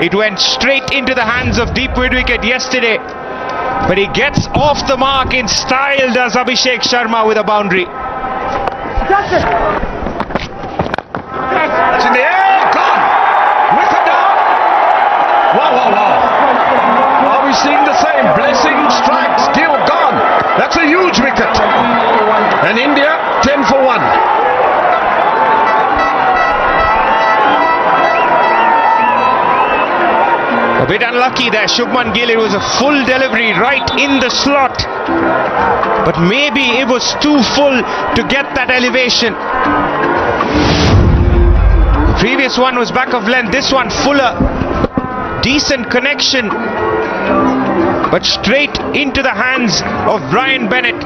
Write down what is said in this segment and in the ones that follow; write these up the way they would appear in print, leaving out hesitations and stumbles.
It went straight into the hands of deep mid-wicket yesterday. But he gets off the mark in style, does Abhishek Sharma with a boundary. It's in the air, gone! Wicket down! Wow. Are we seeing the same? Blessing strikes, Gill gone. That's a huge wicket. And India 10 for 1. A bit unlucky there, Shubman Gill. It was a full delivery right in the slot. But maybe it was too full to get that elevation. The previous one was back of length. This one fuller. Decent connection. But straight into the hands of Brian Bennett.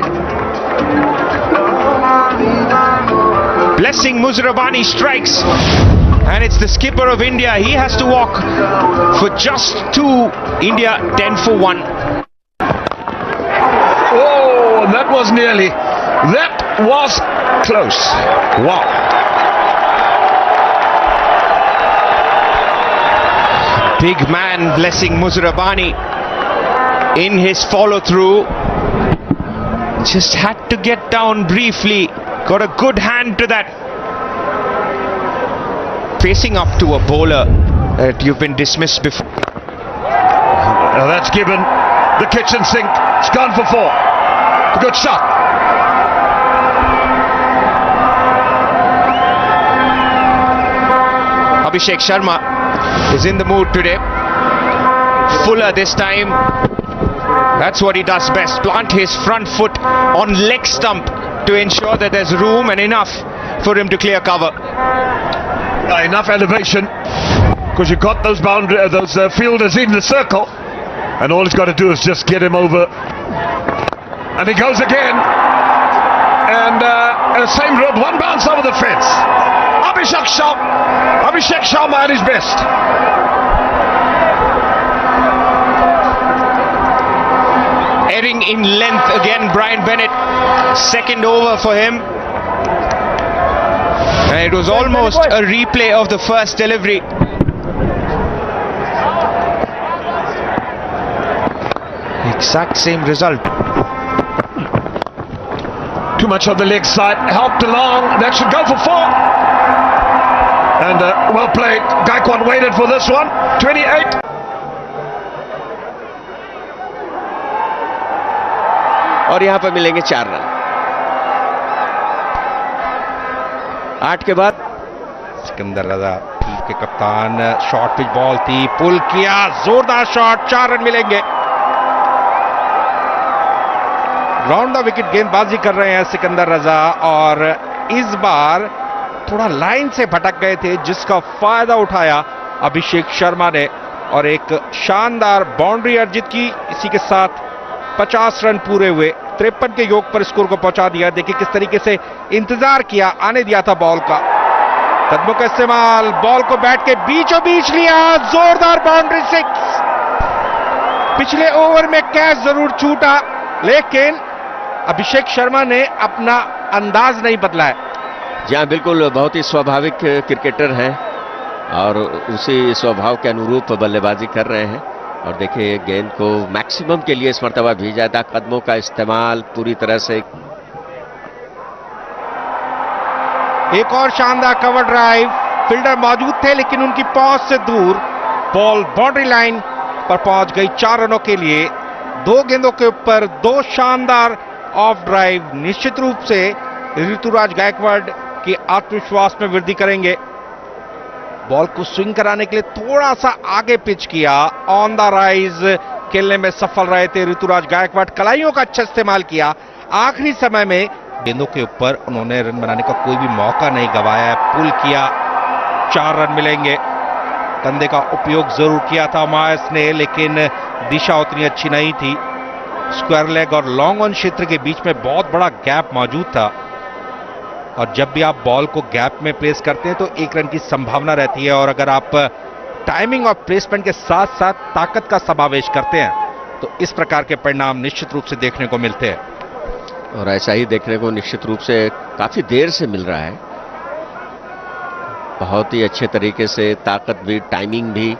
Blessing Muzarabani strikes. And it's the skipper of India. He has to walk for just 2. India 10 for 1. Oh, that was nearly. That was close. Wow. Big man Blessing Muzarabani in his follow through. Just had to get down briefly. Got a good hand to that. Facing up to a bowler that you've been dismissed before. Now that's given the kitchen sink. It's gone for 4. Good shot. Abhishek Sharma is in the mood today. Fuller this time. That's what he does best. Plant his front foot on leg stump to ensure that there's room and enough for him to clear cover. Enough elevation because you've got those fielders in the circle, and all he's got to do is just get him over. And he goes again, and same road, one bounce over the fence. Abhishek Sharma at his best. Erring in length again, Brian Bennett. Second over for him. And it was almost a replay of the first delivery. Exact same result. Too much on the leg side, helped along. That should go for 4. And well played. Gaikwad waited for this one. 28. और यहाँ पर मिलेंगे 4 run. 8 के बाद सिकंदर रजा team के कप्तान, short pitch ball थी, पुल किया, जोरदार शॉट, 4 रन मिलेंगे। राउंड द विकेट गेंदबाजी कर रहे हैं सिकंदर रजा, और इस बार थोड़ा लाइन से भटक गए थे, जिसका फायदा उठाया अभिषेक शर्मा ने और एक शानदार बाउंड्री अर्जित की। इसी के साथ 50 रन पूरे हुए, 53 के योग पर स्कोर को पहुंचा दिया। देखिए किस तरीके से इंतजार किया, आने दिया था बॉल का। कदमों का इस्तेमाल, बॉल को बैट के बीचों बीच लिया, जोरदार बाउंड्री 6। पिछले ओवर में कैच जरूर छूटा, लेकिन अभिषेक शर्मा ने अपना अंदाज नहीं बदला है। जी हाँ, बिल्कुल, बहुत ही स्वाभाविक क्रिकेटर हैं और उसी स्वभाव के अनुरूप बल्लेबाजी कर रहे हैं। और देखिए गेंद को मैक्सिमम के लिए इस मर्तबा भेजा था, कदमों का इस्तेमाल पूरी तरह से। एक और शानदार कवर ड्राइव, फील्डर मौजूद थे लेकिन उनकी पहुंच से दूर, बॉल बाउंड्री लाइन पर पहुंच गई 4 रनों के लिए। 2 गेंदों के ऊपर 2 शानदार ऑफ ड्राइव निश्चित रूप से ऋतुराज गायकवाड़ के आत्मविश्वास में वृद्धि करेंगे। बॉल को स्विंग कराने के लिए थोड़ा सा आगे पिच किया, ऑन द राइज खेलने में सफल रहे थे ऋतुराज गायकवाड़। कलाइयों का अच्छा इस्तेमाल किया, आखिरी समय में गेंदों के ऊपर उन्होंने रन बनाने का कोई भी मौका नहीं गवाया, पुल किया, 4 रन मिलेंगे। कंधे का उपयोग जरूर किया था मायस ने, लेकिन दिशा उतनी अच्छी नहीं थी। स्क्वायर लेग और लॉन्ग ऑन क्षेत्र के बीच में बहुत बड़ा गैप मौजूद था, और जब भी आप बॉल को गैप में प्लेस करते हैं तो 1 रन की संभावना रहती है। और अगर आप टाइमिंग और प्लेसमेंट के साथ साथ ताकत का समावेश करते हैं तो इस प्रकार के परिणाम निश्चित रूप से देखने को मिलते हैं। और ऐसा ही देखने को निश्चित रूप से काफी देर से मिल रहा है। बहुत ही अच्छे तरीके से ताकत भी, टाइमिंग भी,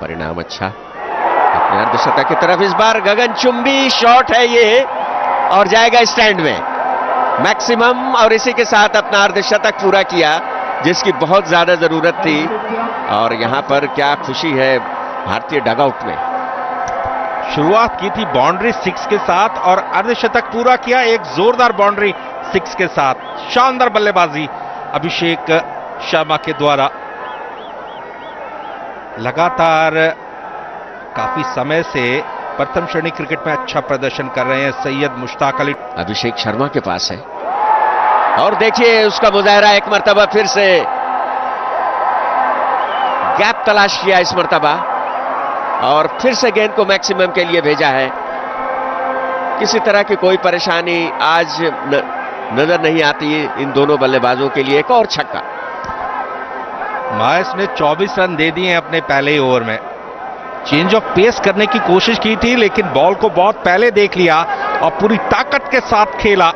परिणाम अच्छा अपने अर्धशतक की तरफ। इस बार गगनचुंबी शॉट है ये और जाएगा स्टैंड में मैक्सिमम, और इसी के साथ अपना अर्धशतक पूरा किया जिसकी बहुत ज्यादा जरूरत थी। और यहां पर क्या खुशी है भारतीय डगआउट में। शुरुआत की थी बाउंड्री 6 के साथ और अर्धशतक पूरा किया एक जोरदार बाउंड्री 6 के साथ। शानदार बल्लेबाजी अभिषेक शर्मा के द्वारा। लगातार काफी समय से प्रथम श्रेणी क्रिकेट में अच्छा प्रदर्शन कर रहे हैं सैयद मुश्ताक अली। अभिषेक शर्मा के पास है और देखिए उसका मुजाहरा एक मर्तबा फिर से, गैप तलाश किया इस मर्तबा और फिर से गेंद को मैक्सिमम के लिए भेजा है। किसी तरह की कोई परेशानी आज नजर नहीं आती इन दोनों बल्लेबाजों के लिए। एक और छक्का। मायस ने 24 रन दे दिए हैं अपने पहले ओवर में। चेंज ऑफ पेस करने की कोशिश की थी लेकिन बॉल को बहुत पहले देख लिया और पूरी ताकत के साथ खेला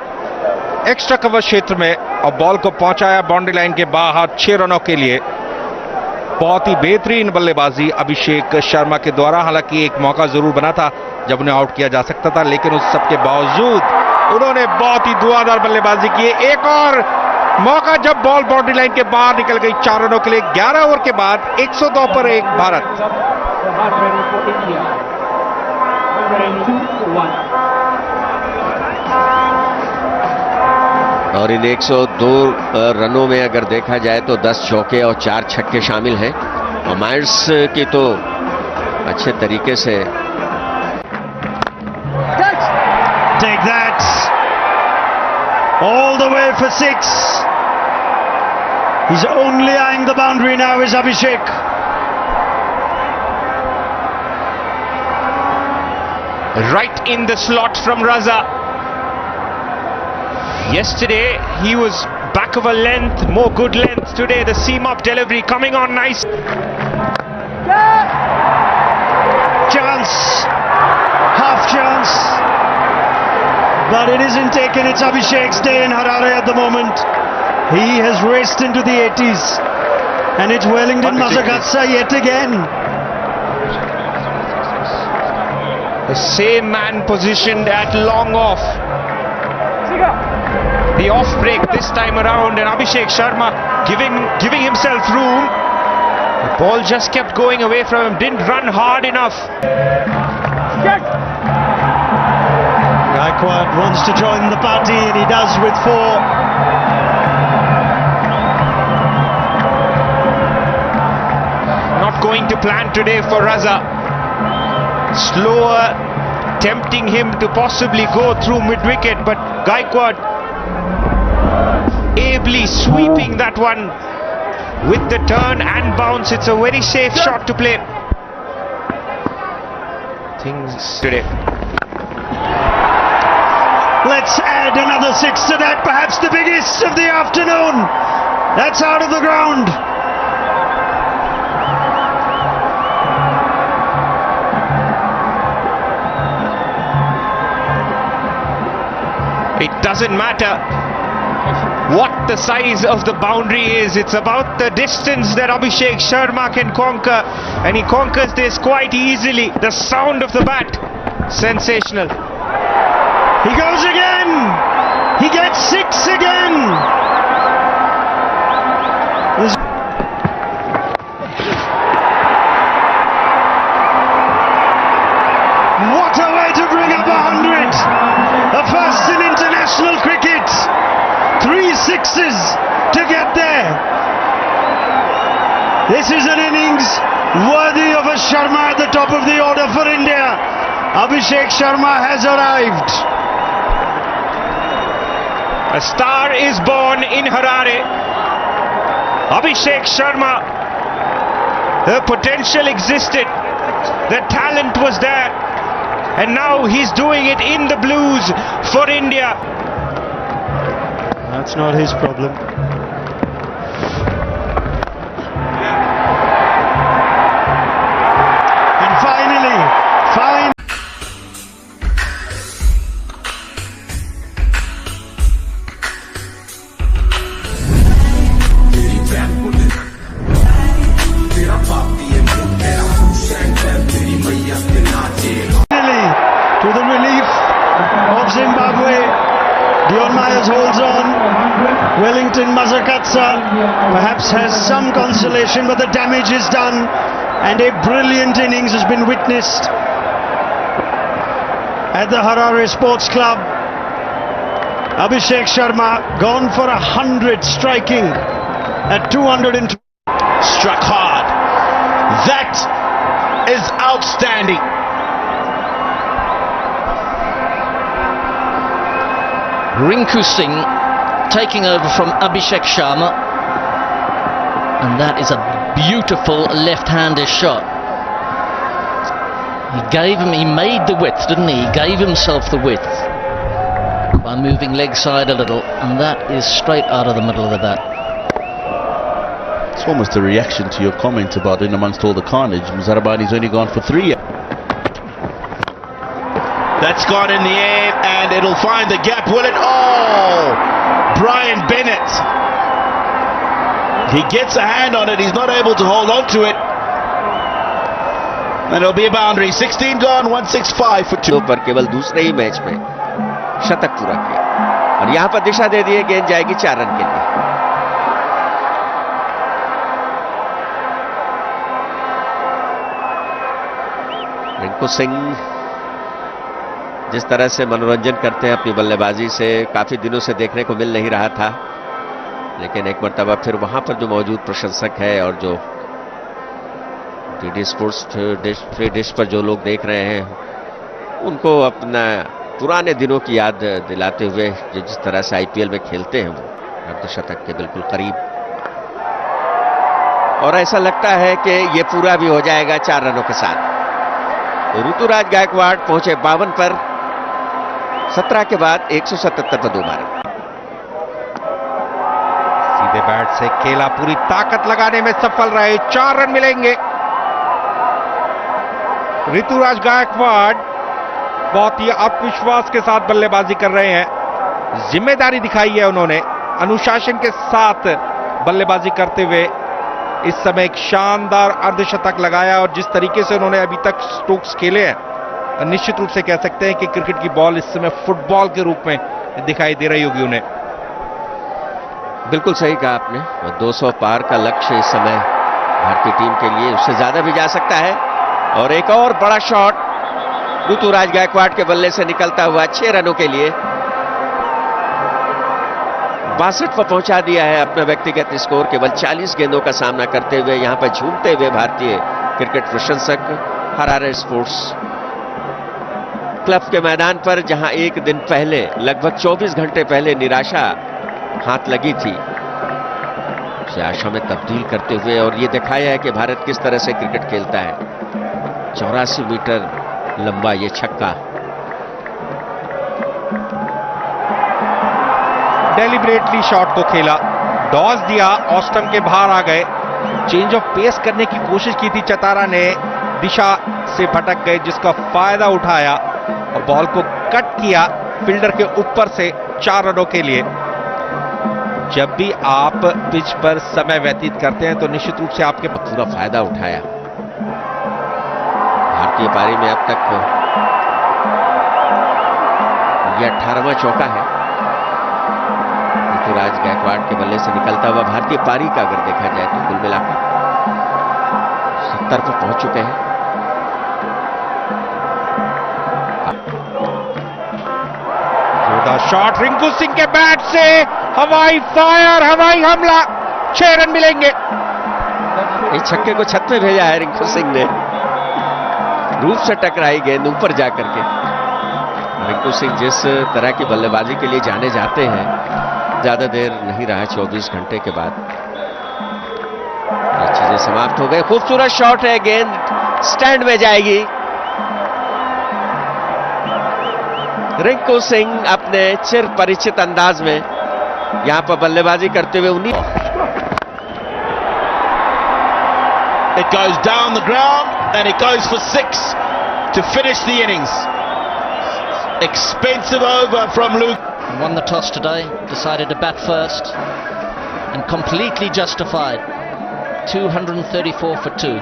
एक्स्ट्रा कवर क्षेत्र में और बॉल को पहुंचाया बाउंड्री लाइन के बाहर 6 रनों के लिए। बहुत ही बेहतरीन बल्लेबाजी अभिषेक शर्मा के द्वारा। हालांकि एक मौका जरूर बना था जब उन्हें आउट किया जा सकता था, लेकिन उस सब के बावजूद उन्होंने बहुत ही धुआंधार बल्लेबाजी की। एक और मौका जब बॉल बाउंड्री लाइन के बाहर निकल गई 4 रनों के लिए। 11 ओवर के बाद 102 पर 1 भारत। और इन 102 रनों में अगर देखा जाए तो 10 चौके और 4 छक्के शामिल हैं और मायर्स की तो अच्छे तरीके से। Take that all the way for 6. He's only eyeing the boundary now is Abhishek. Right in the slot from Raza. Yesterday he was back of a length, more good length. Today the seam up delivery coming on nice. Chance, half chance, but it isn't taken. It's Abhishek's day in Harare at the moment. He has raced into the 80s and it's Wellington Mazaghatsa yet again. The same man positioned at long off. The off break this time around and Abhishek Sharma giving himself room. The ball just kept going away from him, didn't run hard enough. Gaikwad wants to join the party and he does with 4. Not going to plan today for Raza. Slower, tempting him to possibly go through mid-wicket, but Gaikwad ably sweeping that one with the turn and bounce. It's a very safe shot to play. Things today. Let's add another 6 to that, perhaps the biggest of the afternoon. That's out of the ground. It doesn't matter what the size of the boundary is, it's about the distance that Abhishek Sharma can conquer, and he conquers this quite easily. The sound of the bat, sensational. He goes again. He gets 6 again. What a way to bring up 100. A first in international cricket. 3 sixes to get there. This is an innings worthy of a Sharma at the top of the order for India. Abhishek Sharma has arrived. A star is born in Harare. Abhishek Sharma. The potential existed. The talent was there. And now he's doing it in the blues for India. That's not his problem. And finally, Teira papi e mulher, Myers holds on. Wellington Mazakatsa perhaps has some consolation, but the damage is done, and a brilliant innings has been witnessed at the Harare Sports Club. Abhishek Sharma gone for 100, striking at 220. Struck hard. That is outstanding. Rinku Singh taking over from Abhishek Sharma, and that is a beautiful left-handed shot. He made the width, didn't he? He gave himself the width by moving leg side a little, and that is straight out of the middle of the bat. It's almost a reaction to your comment about in amongst all the carnage. Muzarabani's only gone for 3. That's gone in the air, and it'll find the gap, will it? Oh! Brian Bennett. He gets a hand on it, he's not able to hold on to it. And it'll be a boundary. 16 gone, 165 for 2. पर केवल दूसरे ही match में शतक पूरा किया, और यहां पर दिशा दे दी है, गेंद जाएगी 4 रन के लिए। रिंकू सिंह जिस तरह से मनोरंजन करते हैं अपनी बल्लेबाजी से, काफी दिनों से देखने को मिल नहीं रहा था, लेकिन एक मर्तबा फिर वहां पर जो मौजूद प्रशंसक है और जो डीडी स्पोर्ट्स फ्री डिश पर जो लोग देख रहे हैं, उनको अपना पुराने दिनों की याद दिलाते हुए जिस तरह से आईपीएल में खेलते हैं वो अर्धशतक के बिल्कुल करीब, और ऐसा लगता है कि ये पूरा भी हो जाएगा 4 रनों के साथ। तो ऋतुराज गायकवाड़ पहुंचे 52 पर, 17 के बाद 177 पर 2 मारे। सीधे बैट से केला पूरी ताकत लगाने में सफल रहे, 4 रन मिलेंगे। ऋतुराज गायकवाड़ बहुत ही आत्मविश्वास के साथ बल्लेबाजी कर रहे हैं, जिम्मेदारी दिखाई है उन्होंने, अनुशासन के साथ बल्लेबाजी करते हुए इस समय एक शानदार अर्धशतक लगाया, और जिस तरीके से उन्होंने अभी तक स्ट्रोक्स खेले हैं, निश्चित रूप से कह सकते हैं कि क्रिकेट की बॉल इस समय फुटबॉल के रूप में दिखाई दे रही होगी उन्हें। बिल्कुल सही कहा आपने, 200 पार का लक्ष्य इस समय भारतीय टीम के लिए, उससे ज्यादा भी जा सकता है। और एक और बड़ा शॉट ऋतुराज गायकवाड़ के बल्ले से निकलता हुआ 6 रनों के लिए 62 पर पहुंचा दिया है अपना व्यक्तिगत स्कोर। केवल 40 गेंदों का सामना करते हुए यहां पर झूमते हुए भारतीय क्रिकेट प्रशंसक हरारे स्पोर्ट्स क्लब के मैदान पर, जहां एक दिन पहले लगभग 24 घंटे पहले निराशा हाथ लगी थी, उसे आशा में तब्दील करते हुए और ये दिखाया है कि भारत किस तरह से क्रिकेट खेलता है। 84 मीटर लंबा ये छक्का, डेलिब्रेटली शॉट को खेला, डॉज दिया, ऑस्टम के बाहर आ गए, चेंज ऑफ पेस करने की कोशिश की थी चतारा ने, दिशा से भटक गए, जिसका फायदा उठाया और बॉल को कट किया फील्डर के ऊपर से 4 रनों के लिए। जब भी आप पिच पर समय व्यतीत करते हैं तो निश्चित रूप से आपके पूरा फायदा उठाया। भारतीय पारी में अब तक यह 18वां चौका है ऋतुराज गायकवाड़ के बल्ले से निकलता हुआ भारतीय पारी का, अगर देखा जाए तो कुल मिलाकर 70 पर पहुंच चुके हैं। जोरदार शॉट रिंकू सिंह के बैट से, हवाई फायर, हवाई हमला, 6 रन मिलेंगे। इस छक्के को छत में भेजा है रिंकू सिंह ने, रूप से टकराई गेंद ऊपर जाकर के। रिंकू सिंह जिस तरह की बल्लेबाजी के लिए जाने जाते हैं, ज्यादा देर नहीं रहा, 24 घंटे के बाद ये चीजें समाप्त हो गई। खूबसूरत शॉट है, गेंद स्टैंड में जाएगी। रिंकू सिंह अपने चिर परिचित अंदाज में यहां पर बल्लेबाजी करते हुए It goes down the ground and it goes for 6 to finish the innings. Expensive over from Luke. Won the toss today, decided to bat first, and completely justified. 234 for 2.